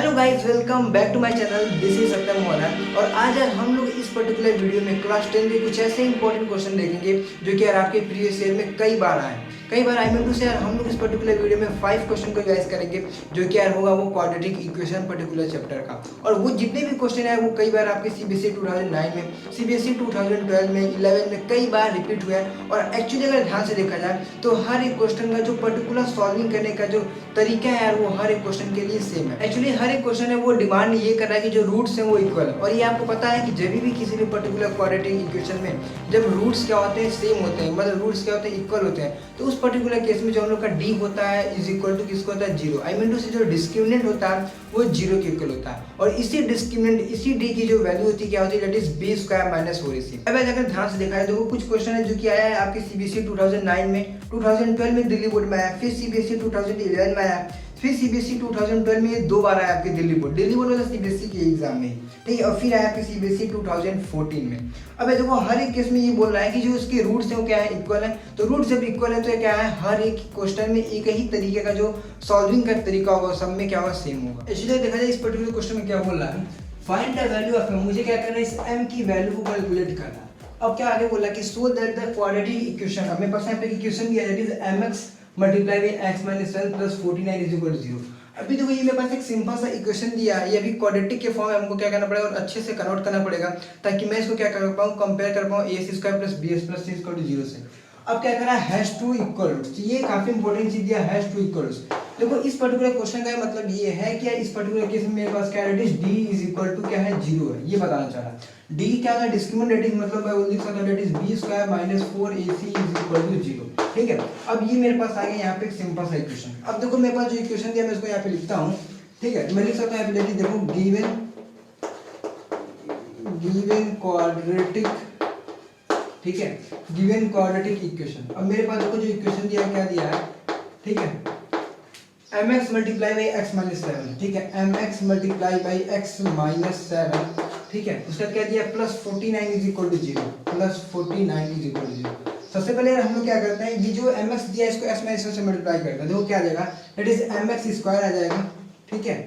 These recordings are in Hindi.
Hello guys, welcome back to my channel. This is Satyam Mohan और आज यार हम लोग इस पर्टिकुलर वीडियो में क्लास 10 के कुछ ऐसे इंपॉर्टेंट क्वेश्चन देखेंगे जो कि यार आपके प्रीवियस ईयर में कई बार आए। कई बार आई मीन टू से यार हम लोग इस पर्टिकुलर वीडियो में 5 क्वेश्चन को रिवाइज करेंगे जो कि यार होगा वो क्वाड्रेटिक इक्वेशन पर्टिकुलर चैप्टर का। और वो जितने भी क्वेश्चन है वो कई बार आपके सीबीएसई 2009 में, सीबीएसई 2012 में, 11 में कई बार रिपीट हुआ है। और एक्चुअली अगर ध्यान से देखा जाए तो हर एक क्वेश्चन का जो पर्टिकुलर सॉल्विंग करने का जो तरीका है यार वो हर एक क्वेश्चन के लिए सेम है। एक्चुअली हर एक क्वेश्चन है वो डिमांड ये कर रहा है कि जो रूट्स हैं वो इक्वल है। और ये आपको पता है कि जब भी किसी भी पर्टिकुलर क्वाड्रेटिक इक्वेशन में जब रूट्स क्या होते हैं सेम होते हैं, मतलब रूट्स क्या होते हैं इक्वल होते हैं, तो उस पर्टिकुलर केस में जो हम लोग का डी होता है इज इक्वल टू किसको होता है जीरो। आई मीन टू से जो डिस्क्रिमिनेंट होता है वो जीरो के इक्वल होता है। और इसी डिस्क्रिमिनेंट इसी डी की जो वैल्यू होती है क्या होती है, that is B square minus 4ac। अब अगर ध्यान से देखा है तो कुछ क्वेश्चन है जो कि आया है आपके सीबीएसई 2009 में, 2012 में दिल्ली बोर्ड में आया, फिर सीबीएसई 2011 में आया, फिर सीबीएसई 2012 में ये 2 बार आया आपके दिल्ली बोर्ड वाला सीबीएसई के एग्जाम में, ठीक है। और फिर आया आपके सीबीएसई 2014 में। अब देखो हर एक केस में ये बोल रहा है कि जो इसके रूट्स हैं वो क्या है इक्वल है। तो रूट जब इक्वल है तो क्या है, हर एक क्वेश्चन में एक ही तरीके का जो सॉल्विंग का तरीका होगा सब में क्या होगा सेम होगा। इसलिए देखा जाए इस पर्टिकुलर क्वेश्चन में क्या बोल रहा है, find the value of m। मुझे क्या करना है, इस m की वैल्यू को कैलकुलेट करना। अब क्या आगे बोला कि so that the quadratic equation, हमें पास यहाँ पे इक्वेशन दिया है that is mx multiply by x minus 1 plus 49 is equal to 0। अभी देखो ये मेरे पास एक सिंपल सा इक्वेशन दिया है, ये अभी क्वाड्रेटिक के फॉर्म में हमको क्या करना पड़ेगा और अच्छे से कन्वर्ट करना पड़ेगा ताकि मैं इसको क्या कर पाऊँ, कंपेयर कर पाऊँ A square plus B S plus C equal to 0 से। अब क्या करना है, हैश टू इक्वल, ये काफी इंपॉर्टेंट चीज दिया, हैश टू इक्वल। देखो इस पर्टिकुलर क्वेश्चन का मतलब ये है कि इस पर्टिकुलर केस में मेरे पास क्या है, डी इज इक्वल टू क्या है, 0 है। ये बताना चाह रहा है डी क्या है, डिस्क्रिमिनेंट मतलब मैं लिख सकता हूं that is B square minus 4ac is equal to 0, ठीक है। अब ये मेरे पास आ गया यहाँ पे एक सिंपल सा इक्वेशन। अब देखो मेरे पास जो इक्वेशन दिया मैं इसको यहाँ पे लिखता हूँ, ठीक है। मैं लिख सकता हूँ यहाँ पे देखो गिवन क्वाड्रेटिक, ठीक है, गिवन क्वाड्रेटिक इक्वेशन। अब मेरे पास देखो जो इक्वेशन दिया क्या दिया है, ठीक है, mx multiply by x minus 7, ठीक है, mx multiply by x minus 7, ठीक है। उसका क्या दिया plus 49 is equal to 0, plus 49 is equal to 0। सबसे पहले हम लोग क्या करते हैं, ये जो mx दिया है इसको x माइनस 7 से मल्टीप्लाई करते हैं। देखो क्या आ जाएगा, दैट इज mx स्क्वायर आ जाएगा, ठीक है।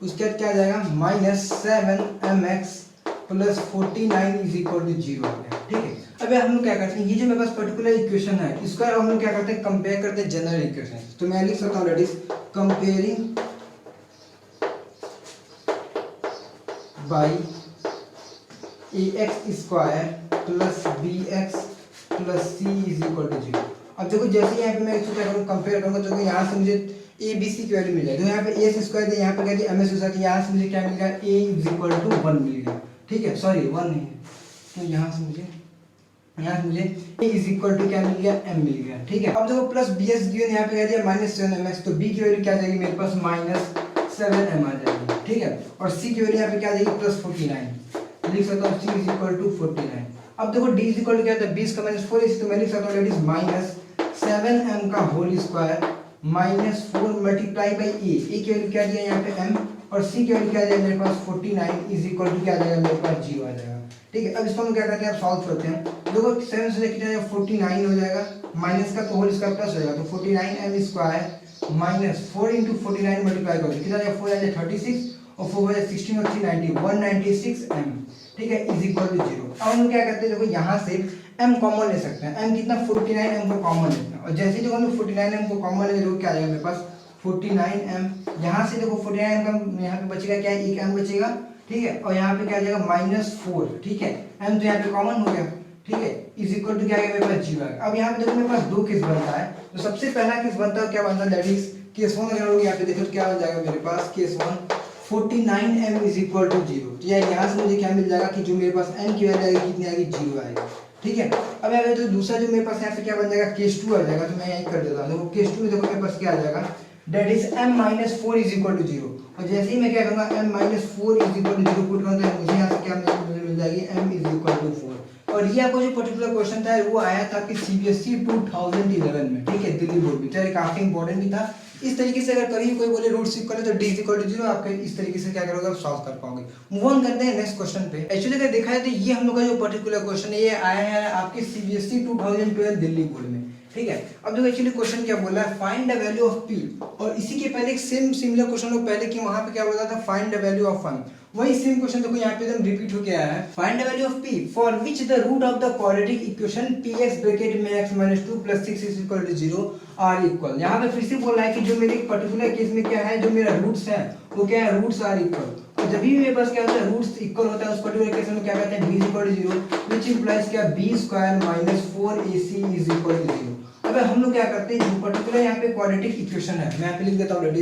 उसके बाद क्या आ जाएगा minus 7mx plus 49 is equal to 0 आ गया, ठीक है। अब हम लोग क्या करते हैं, ये जो मेरे पास पर्टिकुलर इक्वेशन है इसका हम लोग क्या करते हैं, कंपेयर करते हैं जनरल इक्वेशन। तो मैं लिख सकता हूँ that is comparing by ax square plus bx plus c is equal to 0। अब देखो जैसे यहाँ पे मैं इसको क्या करूँ, कंपेयर करूँगा तो यहाँ से मुझे ए बी सी की वैल्यू मिल जाएगी। तो यहाँ पे ए स्क्वायर है, यहाँ पे क्या दिया एम एस स्क्वायर, यहाँ से मुझे क्या मिल गया, ए इज इक्वल टू 1 मिल गया, ठीक है। सॉरी 1 नहीं है, तो यहाँ से मुझे a इज इक्वल टू क्या मिल गया, m मिल गया, ठीक है। अब देखो प्लस बी एस गिवन यहाँ पे क्या दिया माइनस 7mx, तो b की वैल्यू क्या जाएगी मेरे पास माइनस 7m आ जाएगी, ठीक है। और c की वैल्यू यहाँ पे क्या जाएगी प्लस 49, लिख सकता हूँ c इज इक्वल टू 49। अब देखो d इज इक्वल टू क्या था 20 का माइनस 4, इसी तो मैं लिख सकता हूँ दैट इज माइनस 7m का whole square minus 4 multiply by a की वैल्यू क्या दिया यहाँ पे m, और c की वैल्यू क्या जाएगा मेरे पास 49 इज इक्वल टू क्या आ जाएगा मेरे पास 0 आ जाएगा, ठीक है। अब इसको हम क्या करते हैं, अब सॉल्व करते हैं। देखो 7 से कितना जाएगा 49 हो जाएगा, माइनस का तो होल स्क्वायर प्लस हो जाएगा, तो 49m square minus 4 into 49 multiply करोगे कितना जाएगा, 4 जाएगा 36 और 4 जाएगा 16 और 3 90 196m, ठीक है, इज इक्वल टू 0। अब हम क्या करते हैं, देखो यहाँ से m कॉमन ले सकते हैं, m कितना 49m को कॉमन लेते हैं, और जैसे ही देखो हम 49m को कॉमन लेंगे देखो क्या आ जाएगा मेरे पास 49m। यहाँ से देखो 49m का यहाँ पे बचेगा क्या, एक m बचेगा, ठीक है। और यहाँ पे क्या आ जाएगा माइनस 4, ठीक है, m तो यहाँ पे कॉमन हो गया, ठीक है, इज इक्वल टू क्या आ गया मेरे पास 0 आ गया। अब यहाँ पे देखो मेरे पास दो केस बनता है, तो सबसे पहला केस बनता है क्या बनता है, दैट इज केस 1। अगर यहाँ पे देखो तो क्या हो जाएगा मेरे पास case 1 49m is equal to 0, तो यहाँ से मुझे क्या मिल जाएगा कि जो मेरे पास m की वैल्यू आएगी कितनी आएगी 0 आएगी, ठीक है। अब यहाँ तो दूसरा जो मेरे पास यहाँ पे क्या बन जाएगा केस 2 आ जाएगा, तो मैं यही कर देता हूँ। देखो केस 2 में देखो मेरे पास क्या आ जाएगा, that is m minus 4 is equal to 0, और जैसे ही मैं क्या करूँगा m minus 4 is equal to 0 put करूँगा तो मुझे यहाँ से क्या मिल जाएगी m इज इक्वल टू 4। और ये आपको जो पर्टिकुलर क्वेश्चन था वो आया था कि सीबीएसई 2011 में, ठीक है, दिल्ली बोर्ड में, चाहे काफी इंपॉर्टेंट भी था। इस तरीके से अगर कभी कोई बोले रूट्स इक्वल है तो डी इक्वल टू 0, आप इस तरीके से क्या करोगे, आप सॉल्व कर पाओगे। मूव ऑन करते हैं नेक्स्ट क्वेश्चन पे। एक्चुअली अगर देखा है तो ये हम लोग का जो पर्टिकुलर क्वेश्चन है ये आया है आपके सीबीएसई 2012 दिल्ली बोर्ड में, ठीक है। अब देखो एक्चुअली क्वेश्चन क्या बोला है, find the value of P, और इसी के पहले एक सेम सिमिलर क्वेश्चन लोग पहले कि वहां पे क्या बोला था, find the value of one. वही सेम क्वेश्चन देखो यहाँ पे एकदम रिपीट होके आया है, find the value of P for which the root of the quadratic equation px bracket में x - 2 + 6 is equal to 0 are equal. यहाँ पे फिर से बोल रहा है कि जो मेरे पर्टिकुलर केस में क्या है, जो मेरा रूट्स है वो क्या है, रूट्स आर इक्वल। और जब भी मेरे पास क्या होता है, रूट्स इक्वल होता है उस पर्टिकुलर केस में क्या कहते हैं, b equal to 0, which implies क्या, b square minus 4ac is equal to 0। अब हम लोग क्या करते हैं, जो पर्टिकुलर यहाँ पे क्वाड्रेटिक इक्वेशन है, मैं यहाँ पे लिख देता हूँ दैट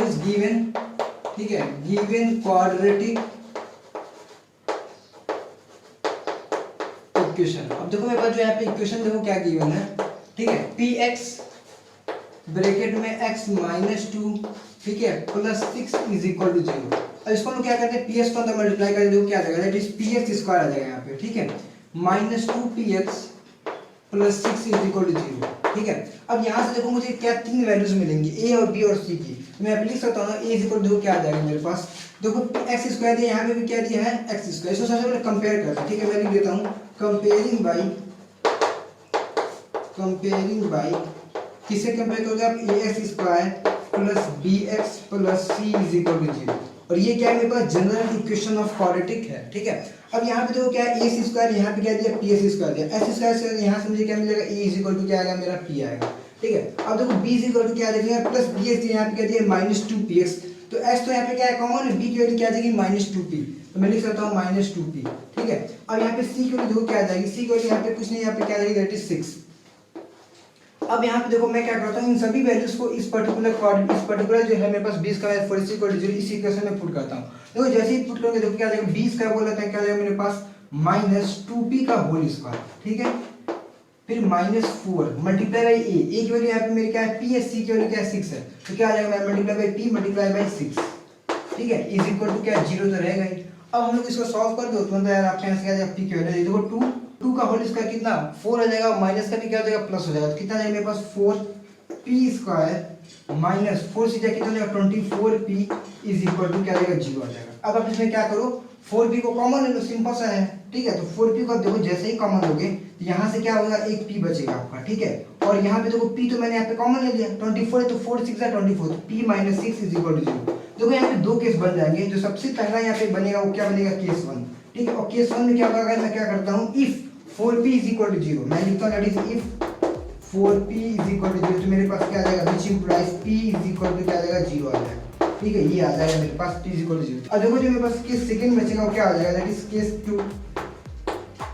इज गिवन, ठीक है, गिवन क्वाड्रेटिक इक्वेशन। अब देखो मेरे पास जो यहाँ पे इक्वेशन देखो क्या गिवन है, ठीक है, px ब्रैकेट में x - 2, ठीक है, प्लस 6 इज इक्वल टू 0। अब इसको हम लोग क्या करते हैं, ps को अंदर मल्टीप्लाई कर देखो क्या आ जाएगा, दैट इज px स्क्वायर आ जाएगा यहाँ पे, ठीक है, -2px plus 6 is equal to 0, ठीक है। अब यहाँ से देखो मुझे क्या तीन वैल्यूज मिलेंगी, a और b और c की, मैं यहाँ पे लिख सकता हूँ ना, a इज इक्वल टू क्या आ जाएगा मेरे पास, देखो x स्क्वायर दिया, यहाँ पे भी क्या दिया है, x स्क्वायर। इसको सबसे पहले कंपेयर करते हैं, ठीक है, मैं लिख देता हूँ कंपेयरिंग बाई किससे कंपेयर करोगे आप, ax square plus bx plus c is equal to 0, और ये क्या है मेरे पास जनरल इक्वेशन ऑफ क्वाड्रेटिक है, ठीक है। अब यहाँ पे देखो क्या है, a स्क्वायर, यहाँ पे क्या दिया, ps स्क्वायर दिया, s स्क्वायर से यहाँ से मुझे क्या मिलेगा, a इज इक्वल टू क्या आएगा मेरा p आएगा, ठीक है। अब देखो b इज इक्वल टू क्या आ जाएगा, प्लस bx यहाँ पे क्या दिया, -2px, तो s तो यहाँ पे क्या है कॉमन है, b की वैल्यू क्या आ जाएगी, -2p, तो मैं लिख सकता हूँ -2p, ठीक है। अब यहाँ पे c की वैल्यू देखो क्या आ जाएगी, c की वैल्यू यहाँ पे कुछ नहीं, यहाँ पे क्या आ जाएगी, दैट इज 6। अब यहाँ पे देखो मैं क्या करता हूँ, इन सभी वैल्यूज को इस पर्टिकुलर जो है मेरे पास 20 का 40 इस इक्वेशन में पुट करता हूँ। देखो जैसे ही पुट करोगे देखो क्या आ जाएगा, 20 का बोल लेते हैं, क्या आ जाएगा मेरे पास -2p का होल स्क्वायर, ठीक है, फिर -4 मल्टीप्लाई बाई a की वैल्यू यहाँ पे मेरी क्या है, p है, c की वैल्यू क्या है 6 है, तो क्या आ जाएगा multiply by p multiply by 6, ठीक है, इज इक्वल टू क्या 0 तो रहेगा ही। अब हम लोग इसको सॉल्व कर दो तो यार आपके यहाँ से क्या आ जाएगा, p की वैल्यू देखो 2 का होल स्क्वायर कितना 4 आ जाएगा, माइनस का भी क्या हो जाएगा, प्लस हो जाएगा, तो कितना जाएगा मेरे पास 4p स्क्वायर माइनस 4 से कितना हो जाएगा 24p इज इक्वल टू क्या आ जाएगा 0 आ जाएगा। अब आप इसमें क्या करो, 4p को कॉमन ले लो, सिंपल सा है, ठीक है। तो 4p को देखो जैसे ही कॉमन लोगे तो यहाँ से क्या होगा, एक p बचेगा आपका, ठीक है। और यहाँ पे देखो p तो मैंने यहाँ पे कॉमन ले लिया, 24 है तो 4 6 24, तो p - 6 इज इक्वल टू 0। देखो यहाँ पे दो केस बन जाएंगे, जो सबसे पहला यहाँ पे बनेगा वो क्या बनेगा, केस 1, ठीक है। और केस 1 में क्या होगा, मैं क्या करता हूँ, if 4p is equal to 0, मैं लिखता हूँ that is if 4p is equal to 0, तो मेरे पास क्या आ जाएगा, which implies p is equal to क्या आ जाएगा, 0 आ जाएगा, ठीक है, ये आ जाएगा मेरे पास p इज इक्वल टू 0। अब देखो जो मेरे पास केस सेकंड बचेगा वो क्या आ जाएगा, दैट इज केस 2,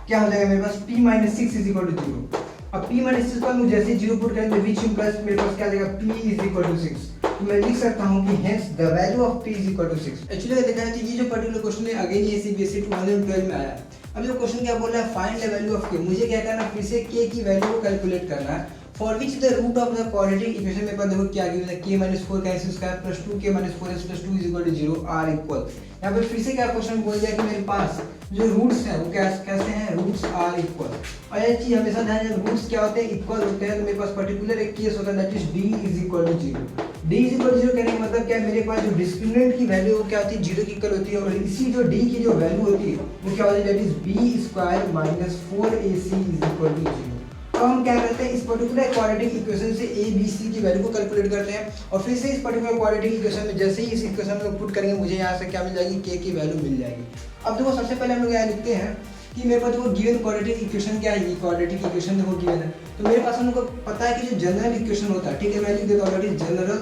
क्या हो जाएगा मेरे पास p - 6 इज इक्वल टू 0। अब p - 6 को हम जैसे 0 पुट करेंगे, व्हिच इंप्लाइज मेरे पास क्या आ जाएगा, p इज इक्वल टू 6, तो मैं लिख सकता हूं कि hence the value of p is equal to 6। Actually देखा है कि ये जो पर्टिकुलर क्वेश्चन है अगेन ये सीबीएसई 2012 में आया है। अब ये क्वेश्चन क्या बोल रहा है, find the value of k, मुझे क्या करना है, फिर से k की वैल्यू को कैलकुलेट करना है, for which the root of the quadratic equation में देखो क्या गिवन है, k - 4 का s square plus 2k - 4s plus 2 is equal to 0 are equal. यहाँ पर फिर से क्या क्वेश्चन बोल दिया कि मेरे पास जो रूट्स हैं वो कैसे हैं, रूट्स आर इक्वल। और ये चीज हमेशा ध्यान रखना, रूट्स क्या होते हैं, इक्वल होते हैं, तो मेरे पास पर्टिकुलर एक केस होता है that is d is equal to 0। d is equal to 0 कहने का मतलब क्या है, मेरे पास जो डिस्क्रिमिनेंट की वैल्यू वो क्या होती है, 0 की इक्वल होती है, और इसी जो d की जो वैल्यू होती है वो क्या होती है, that is b square minus 4ac is equal to 0। अब हम क्या करते हैं, इस पर्टिकुलर क्वाड्रेटिक इक्वेशन से a b c की वैल्यू को कैलकुलेट करते हैं, और फिर से इस पर्टिकुलर क्वाड्रेटिक इक्वेशन में जैसे ही इस इक्वेशन में पुट करेंगे मुझे यहाँ से क्या मिल जाएगी, k की वैल्यू मिल जाएगी। अब देखो सबसे पहले हम लोग यहाँ लिखते हैं कि मेरे पास देखो गिवन क्वाड्रेटिक इक्वेशन क्या है, क्वाड्रेटिक इक्वेशन देखो गिवन है, तो मेरे पास हम लोग को पता है कि जो जनरल इक्वेशन होता है, ठीक है, मैं लिख देता हूँ जनरल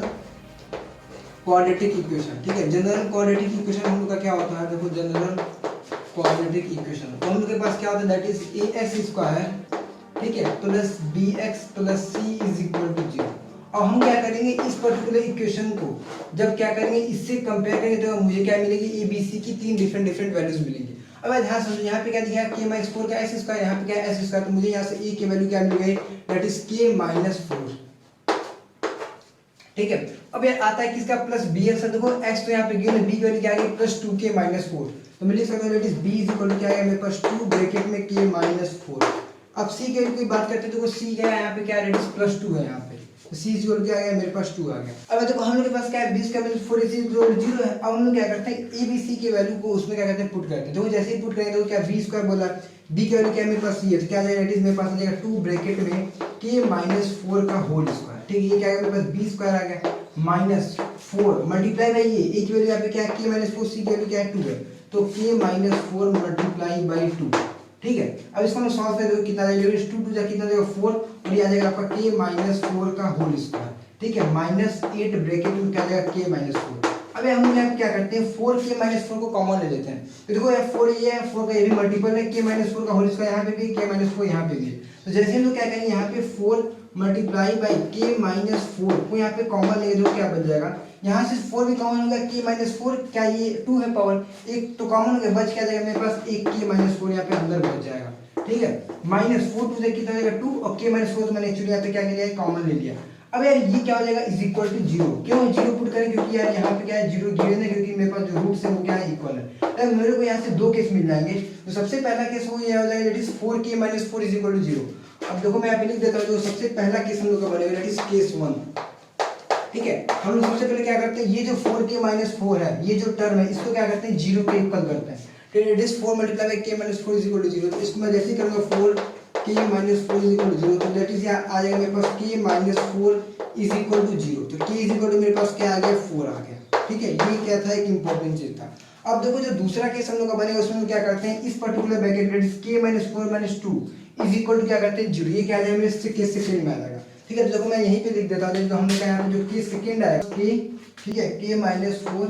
क्वाड्रेटिक इक्वेशन, ठीक है। जनरल क्वाड्रेटिक इक्वेशन हम लोग का क्या होता है, देखो जनरल क्वाड्रेटिक इक्वेशन तो हम लोग के पास क्या होता है, दैट इज ax स्क्वायर, ठीक है, plus bx plus c is equal to 0। अब हम क्या करेंगे, इस पर्टिकुलर इक्वेशन को जब क्या करेंगे, इससे कंपेयर करेंगे तो मुझे क्या मिलेगी, a b c की तीन डिफरेंट वैल्यूज मिलेंगी। अब ध्यान समझो, यहाँ पे क्या दिया है, k - 4 का s स्क्वायर, यहाँ पे क्या है s स्क्वायर, तो मुझे यहाँ से a की वैल्यू क्या मिल गई, दैट इज k - 4, ठीक है। अब ये आता है किसका, प्लस bx है, देखो x तो यहाँ पे गिवन है, b की वैल्यू क्या आ गई, प्लस 2k - 4, तो मैं लिख सकता हूँ that is b is equal to क्या है मेरे पास 2 ब्रैकेट में k - 4। अब c की वैल्यू की बात करते हैं, देखो c क्या है यहाँ पे, क्या है, दैट इज प्लस 2 है यहाँ पे, तो सी इक्वल क्या आ गया मेरे पास 2 आ गया। अब देखो हम लोग के पास क्या है 20 का वैल्यू 4 AC इक्वल 0 है। अब हम लोग क्या करते हैं ए बी सी के वैल्यू को उसमें क्या करते हैं पुट करते हैं। देखो जैसे ही पुट करेंगे तो क्या बी स्क्वायर बोला, बी की वैल्यू क्या है मेरे पास ये है, तो क्या आ जाएगा इट इज मेरे पास आ जाएगा 2 ब्रैकेट में k माइनस 4 का होल स्क्वायर। ठीक है, ये क्या आ गया मेरे पास बी स्क्वायर आ गया माइनस 4 मल्टीप्लाई बाई ये ए की वैल्यू यहाँ पे क्या है k माइनस 4, सी की वैल्यू क्या है 2 है, तो k माइनस 4 मल्टीप्लाई बाई 2। ठीक है, अब इसको हम सॉल्व करें तो कितना आ जाएगा 2 2 जा कितना आ जाएगा 4 और ये आ जाएगा आपका k माइनस 4 का होल स्क्वायर। ठीक है, माइनस 8 ब्रैकेट में क्या आ जाएगा k माइनस 4। अब हम लोग यहाँ क्या करते हैं 4k माइनस 4 को कॉमन ले लेते हैं। तो देखो यार 4 ये है, 4 का ये भी मल्टीपल है, k माइनस 4 का होल स्क्वायर यहाँ पे भी, k माइनस 4 यहाँ पे भी। तो जैसे हम लोग क्या करेंगे यहाँ पे 4 मल्टीप्लाई बाई k माइनस 4 को यहाँ पे कॉमन लेंगे तो क्या बच जाएगा, यहाँ से 4 भी कॉमन होगा, k माइनस 4 क्या ये 2 है पावर, एक तो कॉमन हो गया, बच क्या जाएगा मेरे पास एक k माइनस 4 यहाँ पे अंदर बच जाएगा। ठीक है, माइनस 4 2 से कितना हो जाएगा 2 और k माइनस 4 तो मैंने एक्चुअली यहाँ पे क्या किया कॉमन ले लिया। अब यार ये क्या हो जाएगा इज इक्वल टू 0, क्यों 0 पुट करें क्योंकि यार यहाँ पे क्या है 0 गिवन है, क्योंकि मेरे पास जो रूट्स है वो क्या है इक्वल है। अब मेरे को यहाँ से दो केस मिल जाएंगे। तो सबसे पहला केस वो ये हो जाएगा that is 4k minus 4 is equal to 0। अब देखो मैं यहाँ पे लिख देता हूँ जो सबसे पहला केस हम लोग का बनेगा दैट इज केस 1। ठीक है, हम लोग सबसे पहले क्या करते हैं ये जो 4k माइनस 4 है ये जो टर्म है इसको क्या करते हैं 0 के इक्वल करते हैं। It is 4 multiply by k minus 4 is equal to 0। तो इसको मैं जैसे ही करूंगा 4k minus 4 is equal to 0 तो दैट इज यहाँ आ जाएगा मेरे पास k minus 4 is equal to 0। तो k इज इक्वल टू मेरे पास क्या आ गया 4 आ गया। ठीक है, ये क्या था एक इंपॉर्टेंट चीज था। अब देखो जो दूसरा केस हम लोग का बनेगा उसमें हम क्या करते हैं इस particular bracket that is k minus 4 minus 2 is equal to क्या करते हैं 0। ये क्या आ जाएगा मेरे से केस सेकंड में आ जाएगा। ठीक है, तो देखो मैं यहीं पे लिख देता हूँ, तो हमने कहा यहाँ पे जो केस सेकंड आया k, ठीक है k minus 4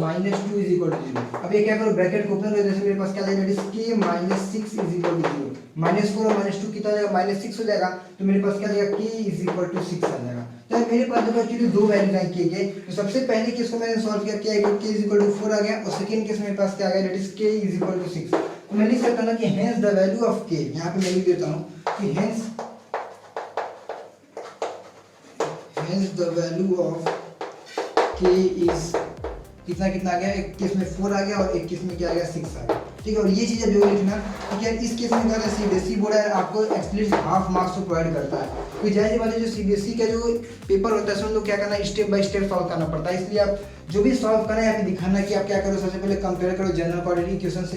minus 2 is equal to 0। अब ये क्या करो ब्रैकेट को ओपन कर, जैसे मेरे पास क्या आ जाएगा k minus 6 is equal to 0। Minus 4 और माइनस 2 कितना आ जाएगा माइनस 6 हो जाएगा, तो मेरे पास क्या आ जाएगा k इज इक्वल टू 6 आ जाएगा। तो मेरे पास देखो एक्चुअली दो वैल्यूज आई k के। तो सबसे पहले केस को मैंने सॉल्व किया k इज इक्वल टू 4 आ गया, और सेकंड केस मेरे पास क्या आ गया that is k is equal to 6। तो मैं लिख सकता हूं कि hence the value of k, यहां पे मैं लिख देता हूं कि hence the value of k is कितना कितना आ गया, एक केस में 4 आ गया और एक केस में क्या आ गया 6 आ गया। ठीक है, और ये चीज़ जो लिखना ठीक है, इस केस में क्या है सीबीएसई बोर्ड है आपको एक्सप्लिसिट हाफ मार्क्स तो प्रोवाइड करता है। तो जाहिर बात है जो सीबीएसई का जो पेपर होता है उसमें लोग क्या करना है स्टेप बाय स्टेप सॉल्व करना पड़ता है। इसलिए आप जो भी सॉल्व करना है यहाँ पे दिखाना कि आप क्या करो, सबसे पहले कंपेयर करो जनरल क्वांटिटी इक्वेशन से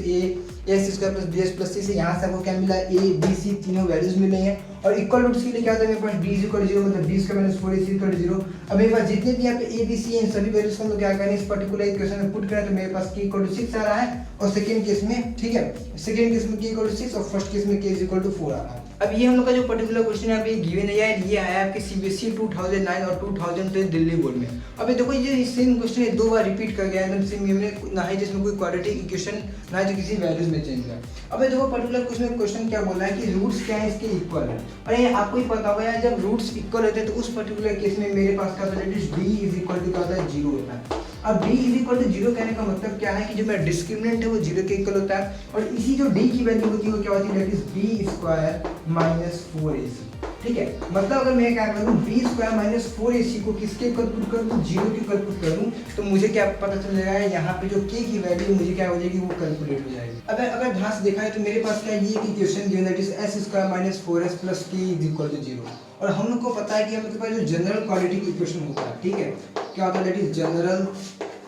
a square plus bs plus c से, यहाँ से आपको क्या मिला a b c तीनों वैल्यूज मिले हैं। और इक्वल रूट्स के लिए क्या होता है मेरे पास b इज इक्वल टू 0 मतलब b square minus 4ac equal to 0। अब मेरे पास जितने भी यहाँ पे a b c हैं सभी वैल्यूज को हम लोग क्या करें इस पर्टिकुलर इक्वेशन में पुट करें, तो मेरे पास k इक्वल टू 6 आ रहा है और सेकंड केस में ठीक है सेकंड केस में k इक्वल टू 6 और फर्स्ट केस में k इज इक्वल टू 4 आ रहा है। अब ये हम लोग का जो पर्टिकुलर क्वेश्चन यहाँ पे गिवन है यार ये आया आपके सीबीएसई 2009 और 2010 दिल्ली बोर्ड में। अब ये देखो ये सेम क्वेश्चन है दो बार रिपीट कर गया एकदम सेम, ना है जिसमें कोई क्वाड्रेटिक इक्वेशन ना है जो किसी वैल्यूज में चेंज है। अब ये देखो पर्टिकुलर क्वेश्चन क्या बोल रहा है कि रूट्स क्या है इसके इक्वल है, और ये आपको ही पता होगा यार जब रूट्स इक्वल होते हैं तो उस पर्टिकुलर केस में मेरे पास क्या होता है d इज इक्वल टू क्या होता है 0 होता है। अब d इज इक्वल टू 0 कहने का मतलब क्या है कि जो मेरा डिस्क्रिमिनेंट है वो 0 के इक्वल होता है, और इसी जो d की वैल्यू होती है वो क्या होती है that is b square minus 4ac। ठीक है, मतलब अगर मैं क्या करूं b स्क्वायर माइनस 4ac को किसके इक्वल पुट कर दूं 0 के इक्वल पुट करूं, तो मुझे क्या पता चल जाएगा यहाँ पे जो k की वैल्यू मुझे क्या हो जाएगी वो कैलकुलेट हो जाएगी। अगर ध्यान से देखा है तो मेरे पास क्या ये equation given that is s square minus 4s plus k is equal to 0। और हम लोग को पता है कि हम लोग के पास जो जनरल क्वाड्रेटिक इक्वेशन होता है ठीक है क्या होता है that is general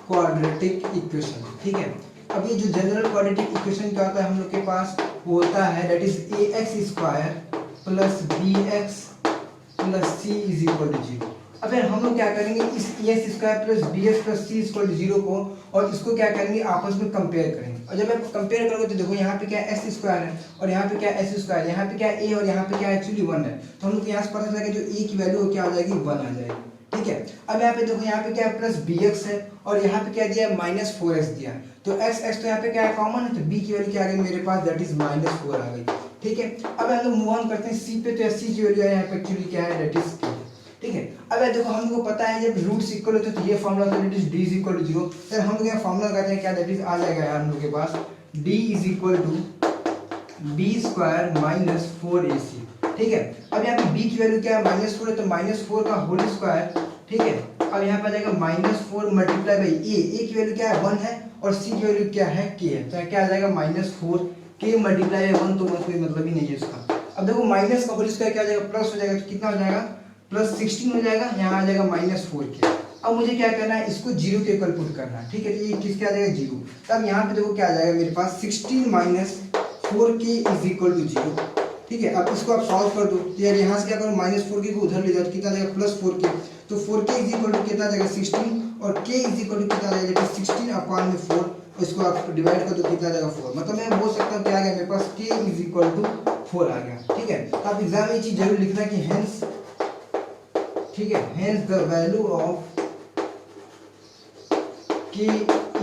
quadratic equation. ठीक है, अब ये जो जनरल क्वाड्रेटिक इक्वेशन क्या होता है हम लोग के पास वो होता है that is ax square plus bx plus c is equal to 0। अब फिर हम लोग क्या करेंगे इस ax square plus bx plus c equal to 0 को और इसको क्या करेंगे आपस में कंपेयर करेंगे, और जब आप कंपेयर करोगे तो देखो यहाँ पे क्या x स्क्वायर है और यहाँ पे क्या s स्क्वायर, यहाँ पे क्या a और यहाँ पे क्या एक्चुअली 1 है, तो हम लोग यहाँ से पता चलेगा जो a की वैल्यू क्या हो जाएगी 1 आ जाएगी। ठीक है, अब यहाँ पे देखो यहाँ पे क्या प्लस bx है और यहाँ पे क्या दिया है माइनस 4x दिया है, तो x तो यहाँ पे क्या है कॉमन है, तो b की वैल्यू क्या आ गई मेरे पास दैट इज माइनस 4 आ गई। ठीक है, अब हम लोग मूव ऑन करते हैं c पे, तो c की वैल्यू यहाँ पे एक्चुअली क्या है दैट इज k। ठीक है, अब देखो हम लोग को पता है जब रूट्स इक्वल होते हैं तो ये फॉर्मूला होता है that is d is equal to 0। फिर हम लोग यहाँ फॉर्मूला लगाते हैं क्या दैट इज आ जाएगा यार हम लोग के पास d is equal to b square minus 4ac। ठीक है, अब यहाँ पे b की वैल्यू क्या है माइनस 4 है, तो माइनस 4 का होल स्क्वायर। ठीक है, अब यहाँ पे आ जाएगा माइनस 4 मल्टीप्लाई बाई a की वैल्यू क्या है 1 है और c की वैल्यू क्या है k है, तो क्या आ जाएगा माइनस 4 k मल्टीप्लाई बाई 1, तो कोई मतलब ही नहीं है इसका। अब देखो माइनस का होल स्क्वायर क्या हो जाएगा प्लस हो जाएगा, तो कितना हो जाएगा प्लस 16 हो जाएगा, यहाँ आ जाएगा -4k। अब मुझे क्या करना है, इसको 0 के इक्वल पुट करना है, ठीक है। तो ये किसके आ जाएगा 0। तब यहाँ पे देखो क्या आ जाएगा मेरे पास 16 - 4k इज इक्वल टू 0, ठीक है। अब इसको आप सॉल्व कर दो, तो यार यहाँ से क्या करो, -4k को उधर ले जाओ, कितना आ जाएगा +4k। तो 4k इज इक्वल टू कितना आ जाएगा 16, और k इज इक्वल टू कितना आ जाएगा 16/4। इसको आप डिवाइड कर दो, कितना आ जाएगा 4। मतलब मैं बोल सकता हूँ क्या आ गया मेरे पास, k इज इक्वल टू 4 आ गया, ठीक है। आप एग्जाम में ये चीज जरूर लिखना कि हेंस, ठीक है, hence the value of k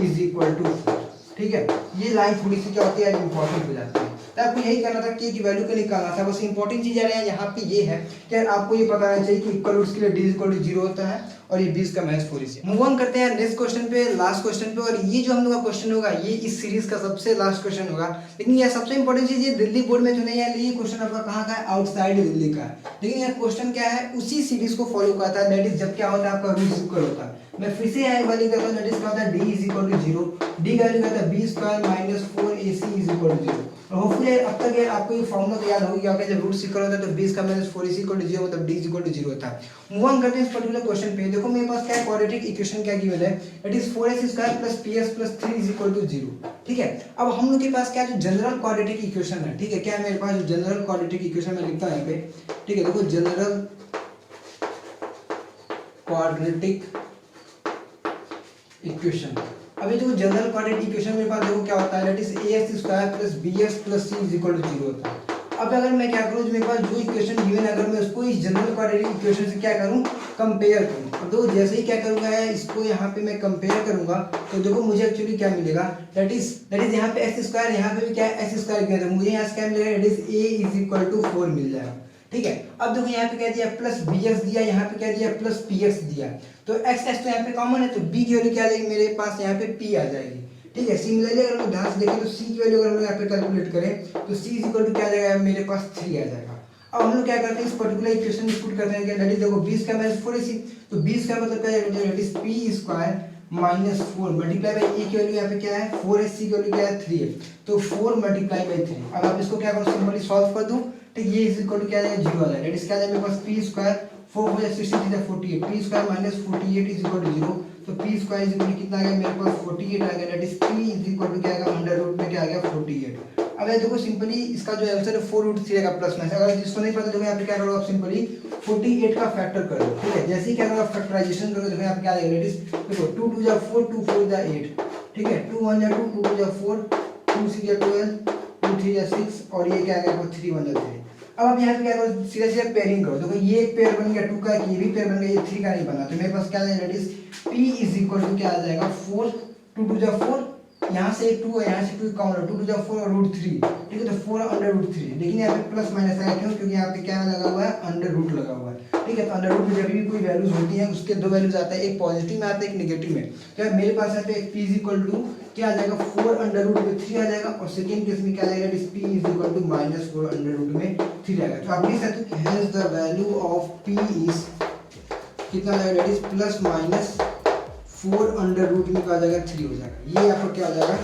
is equal to 4, ठीक है। ये लाइन थोड़ी सी क्या होती है, इंपॉर्टेंट हो जाती है। तो आपको यही करना था, k की वैल्यू को निकालना था। बस इंपॉर्टेंट चीज आ रही है यहाँ पे ये है कि आपको ये पता रहना चाहिए कि इक्वल रूट्स के लिए d इक्वल टू 0 होता है, और ये 20 का -4 इसे। मूव ऑन करते हैं नेक्स्ट क्वेश्चन पे, लास्ट क्वेश्चन पे। और ये जो हम लोग का क्वेश्चन होगा, ये इस सीरीज का सबसे लास्ट क्वेश्चन होगा। लेकिन ये सबसे इंपॉर्टेंट चीज, ये दिल्ली बोर्ड में जो नहीं है, ये क्वेश्चन आपका कहाँ का है, आउटसाइड दिल्ली का है। लेकिन यह क्वेश्चन क्या है, उसी सीरीज को फॉलो करता है, दैट इज जब क्या होता है आपका रूट्स इक्वल होता है। मैं फिर से यहाँ वाली करता हूँ, दैट इज क्या होता है, d is equal to 0, d का वैल्यू क्या होता है b² - 4ac is equal to 0। और होपफुली अब तक यार आपको ये फॉर्मूला तो याद हो गया होगा, जब रूट्स इक्वल होता है तो 20 का -4ac इक्वल टू 0, मतलब d इज इक्वल टू 0 होता है। मूव ऑन करते हैं इस पर्टिकुलर क्वेश्चन पे। देखो मेरे पास क्या है, क्वाड्रेटिक इक्वेशन क्या गिवन है, it is 4s² + ps + 3 is equal to 0, ठीक है। अब हम लोग के पास क्या है, जो जनरल क्वाड्रेटिक इक्वेशन है, ठीक है, क्या है मेरे पास, जो जनरल क्वाड्रेटिक इक्वेशन मैं लिखता हूं यहाँ पे, ठीक है। देखो जनरल क्वाड्रेटिक इक्वेशन, अभी जो जनरल क्वाड्रेटिक इक्वेशन मेरे पास देखो क्या होता है, that is ax² + bx + c is equal to 0 होता है। अब अगर मैं क्या करूं, जो मेरे पास जो इक्वेशन गिवन है, अगर मैं उसको इस जनरल क्वाड्रेटिक इक्वेशन से क्या करूं, कंपेयर करूं। तो जैसे ही क्या करूंगा है, इसको यहाँ पे मैं कंपेयर करूंगा, तो देखो मुझे एक्चुअली क्या मिलेगा, दैट इज यहाँ पे x², यहाँ पे भी क्या है x² किया, तो मुझे यहाँ से क्या मिलेगा, that is a is equal to 4 मिल जाएगा, ठीक है। अब देखो यहाँ पे क्या दिया, +bx दिया, यहाँ पे क्या दिया, +px दिया। तो x तो यहाँ पे कॉमन है, तो b की वैल्यू क्या आ जाएगी मेरे पास, यहाँ पे p आ जाएगी, ठीक है। सिमिलरली अगर हम ध्यान से देखें तो c की वैल्यू अगर हम लोग यहाँ पे कैलकुलेट करें, तो c इज इक्वल टू क्या आ जाएगा मेरे पास 3 आ जाएगा। अब हम लोग क्या करते हैं, इस पर्टिकुलर इक्वेशन में पुट करते हैं, दैट इज देखो 20 का -4ac, तो 20 का मतलब क्या है, that is p² - 4 multiply bye a की वैल्यू यहाँ पे क्या है, 4ac की वैल्यू क्या है, 3 है, तो 4 × 3। अब आप इसको क्या करो, सिंपली सॉल्व कर दो, ठीक, ये इज इक्वल टू क्या आ जाएगा, 0 आ जाएगा। दैट इज क्या आ जाएगा मेरे पास p², 4 × 16 = 48, p² - 48 is equal to 0, तो p² इज इक्वल टू कितना आ गया मेरे पास, 48 आ गया। That is p is equal to क्या आएगा, अंडर रूट में क्या आ गया, 48। अब ये देखो सिंपली इसका जो आंसर है 4√3 आएगा प्लस माइनस। अगर जिसको नहीं पता तो यहाँ पे क्या करो, आप सिंपली 48 का फैक्टर कर दो, ठीक है। जैसे ही क्या करो, फैक्टराइजेशन करोगे तो यहाँ पे क्या आएगा, दैट इज देखो 2 × 2 = 4, 2 × 4 = 8, ठीक है। 2 × 1 = 2, 2 × 2 = 4, 2 × 6 = 12, 2 × 3 = 6, और ये क्या आएगा 3 × 1 = 3। अब आप यहाँ पे क्या करो, सीधा सीधा पेयरिंग करो। देखो ये एक पेयर बन गया 2 का, ये भी पेयर बन गया, ये 3 का नहीं बना, तो मेरे पास क्या आएगा, that is p is equal to क्या आ जाएगा, 4, 2 × 2 = 4, यहाँ से 2 है, यहाँ से 2 कॉमन है, 2 × 2 = 4 और √3, ठीक है। तो 4 √3, लेकिन यहाँ पे प्लस माइनस आएगा, क्यों, क्योंकि यहाँ पे क्या लगा हुआ है, अंडर रूट लगा हुआ है, ठीक है। तो अंडर रूट में जब भी कोई वैल्यूज होती है, उसके दो वैल्यूज आता है, एक पॉजिटिव में आता है, एक नेगेटिव में। तो मेरे पास यहाँ पे p इज इक्वल टू क्या आ जाएगा, 4 √3 आ जाएगा, और सेकंड केस में क्या आ जाएगा, p इज इक्वल टू -4 √3 आएगा। तो आप लिख सकते हो hence the value of p is कितना आ जाएगा, दैट इज +/4 √3 में क्या आ जाएगा, 3 हो जाएगा। ये आपको क्या आ जाएगा,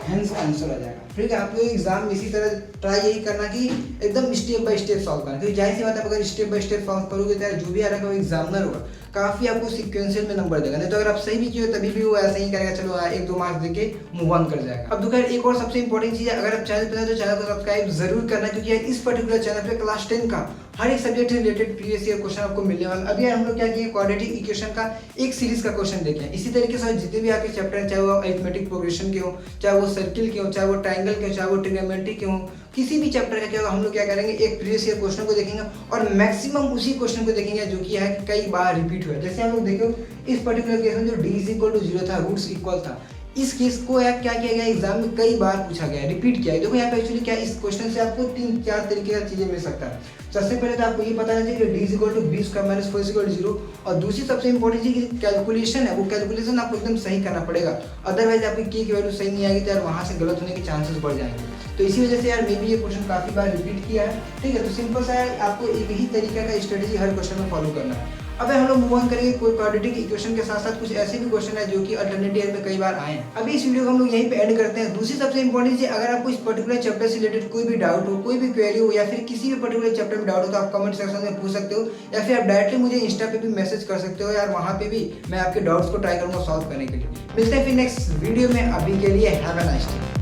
हेंस आंसर आ जाएगा, ठीक है। आप लोग एग्जाम में इसी तरह ट्राई यही करना कि एकदम स्टेप बाय स्टेप सॉल्व करना, क्योंकि जाहिर सी बात है, अगर स्टेप बाय स्टेप सॉल्व करोगे तो जो भी आ रहा है वो एग्जामिनर होगा, काफी आपको सीक्वेंशियल में नंबर देगा। नहीं तो अगर आप सही भी किए तभी भी वो ऐसे ही करेगा, चलो 1-2 मार्क्स देके मूव ऑन कर जाएगा। अब दोपहर एक और सबसे इंपॉर्टेंट चीज है, अगर आप चैनल पर हैं तो चैनल को सब्सक्राइब जरूर करना, क्योंकि इस पर्टिकुलर चैनल पे क्लास 10 का हर एक सब्जेक्ट से रिलेटेड प्रीवियस ईयर क्वेश्चन आपको मिलने वाला। अभी हम लोग क्या किए, क्वाड्रेटिक इक्वेशन का एक सीरीज का क्वेश्चन देखें। इसी तरीके से जितने भी आपके चैप्टर हैं, चाहे वो अरिथमेटिक प्रोग्रेशन के हो, चाहे वो सर्किल के हो, चाहे वो ट्रायंगल के हो, चाहे वो ट्रिग्नोमेट्री के हो, किसी भी चैप्टर का क्या होगा, हम लोग क्या करेंगे, एक प्रीवियस ईयर क्वेश्चन को देखेंगे और मैक्सिमम उसी क्वेश्चन को देखेंगे जो कि है कई बार रिपीट हुआ है। जैसे हम लोग देखो इस पर्टिकुलर केस में जो d इज इक्वल टू 0 था, रूट्स इक्वल था, इस केस को यार क्या किया गया, एग्जाम में कई बार पूछा गया, रिपीट किया है। देखो यहाँ पे एक्चुअली क्या, इस क्वेश्चन से आपको 3-4 तरीके का चीजें मिल सकता है। सबसे पहले तो आपको ये पता है कि d is equal to b² - 4 is equal to 0, और दूसरी सबसे इंपॉर्टेंट चीज की कैलकुलेशन है, वो कैलकुलेशन आपको एकदम सही करना पड़ेगा, अदरवाइज आपकी k की वैल्यू सही नहीं आएगी तो यार वहाँ से गलत होने के चांसेस बढ़ जाएंगे। तो इसी वजह से यार मैं भी ये क्वेश्चन काफी बार रिपीट किया है, ठीक है। तो सिंपल सा है, आपको एक ही तरीके का स्ट्रेटेजी हर क्वेश्चन में फॉलो करना है। अब हम लोग मूव ऑन करेंगे कोई क्वाड्रेटिक इक्वेशन के साथ साथ कुछ ऐसे भी क्वेश्चन है जो कि अल्टरनेटिव में कई बार आए हैं। अभी इस वीडियो को हम लोग यहीं पे एंड करते हैं। दूसरी सबसे इंपॉर्टेंट चीज, अगर आपको इस पर्टिकुलर चैप्टर से रिलेटेड कोई भी डाउट हो, कोई भी क्वेरी हो या फिर किसी भी पर्टिकुलर चैप्टर में डाउट हो तो आप कमेंट सेक्शन में पूछ सकते हो या फिर आप डायरेक्टली मुझे इंस्टा पे भी मैसेज कर सकते हो यार, वहाँ पे भी मैं आपके डाउट्स को ट्राई करूंगा सॉल्व करने के लिए। मिलते हैं फिर नेक्स्ट वीडियो में, अभी के लिए हैव अ नाइस डे।